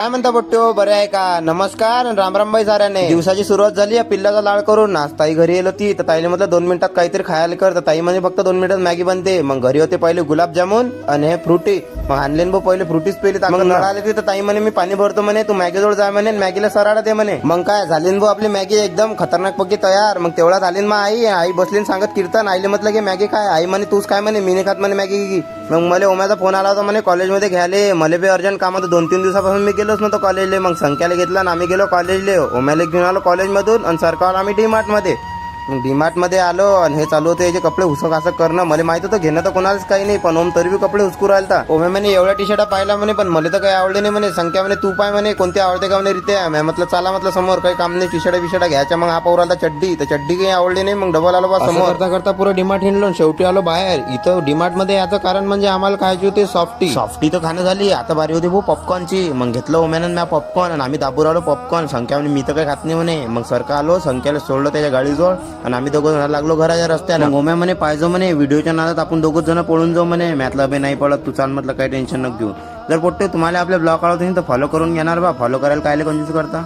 काय म्हणता बट्टो, बरे आहे का? नमस्कार आणि रामराम बाई साऱ्याने. दिवसाची सुरुवात झाली या पिल्लाचा लाड करून. आज ताई घरी येलो ती तर ताईने म्हटलं 2 मिनिटात काहीतरी खायला कर. तर ताई म्हणजे फक्त 2 मिनिटात मॅगी बनते. मग घरी होते पहिले गुलाबजामुन आणि हे फ्रुटी. मग आणलेन पहिले फ्रुटीच पेली. मग नळ आले ती तर ताई म्हणे मी पाणी भरतो म्हणे, तू मॅगी जोड जाय म्हणे, मॅगीला सराडा दे म्हणे. मग काय झालीन भाऊ आपली मॅगी एकदम खतरनाक पैकी तयार. मग तेवढा झालीन मग आई बसलीन सांगत कीर्तन. आईले म्हटलं की मॅगी काय? आई म्हणे तूच काय म्हणे, मी नाही खात म्हणे मॅगी की. मग मला ओम्याचा फोन आला होता म्हणे कॉलेजमध्ये घ्यायले. मला बी अर्जंट काम होतं, 2-3 दिवसापासून मी गेलोच नव्हतो कॉलेजले. मग संख्याला घेतला आणि आम्ही गेलो कॉलेजले. ओम्याला घेऊन आलो कॉलेजमधून आणि सरकावर आम्ही डीमार्ट मध्ये. मग डीमार्ट मध्ये आलो आणि हे चालू होते याचे कपडे हुसक असं करणं. मला माहित होतं घेणं तर कोणालाच काही नाही, पण ओम तरी बी कपडे हुसकू राहिलता. ओम्या म्हणे एवढ्या टी शर्टा पाहिला म्हणे, पण मला तर काही आवडले नाही म्हणे. संख्या म्हणे तू पाय म्हणे कोणती आवडते का म्हणे रित्या. मी म्हटलं चला म्हटलं समोर, काही काम नाही, टी शर्ट घ्यायच्या. मग हा पाऊर चड्डी, तर चड्डी काही आवडली नाही. मग डबल आलो बा समोर. करता करता पुरं डीमार्ट हिंडलो, शेवटी आलो बाहेर. इथं डीमार्ट मध्ये याचं कारण म्हणजे आम्हाला खायची होती सॉफ्टी तर खाणं झाली. आता बारी होती भाऊ पॉपकॉर्नची. मग घेतलं ओम्यानं म्या पॉपकॉर्न आणि आम्ही दाबूर आलो पॉपकॉर्न. संख्या म्हणे मी तर काही खात नाही म्हणे. मग सरका आलो, संख्याला सोडलं त्याच्या गाडीजवळ आणि आम्ही दोघं लागलो घराच्या रस्त्याला. ओम्या म्हणे पाहिजे म्हणे व्हिडिओच्या नादात आपण दोघं जण पळून जाऊ म्हणे. म्हटलं अबे नाही पळत, तू चाल म्हटलं, काही टेन्शन नको घेऊ. जर पोट्टे तुम्हाला आपल्या ब्लॉग आवडत तर फॉलो करून घेणार बा. फॉलो करायला कायले कंजूस करता.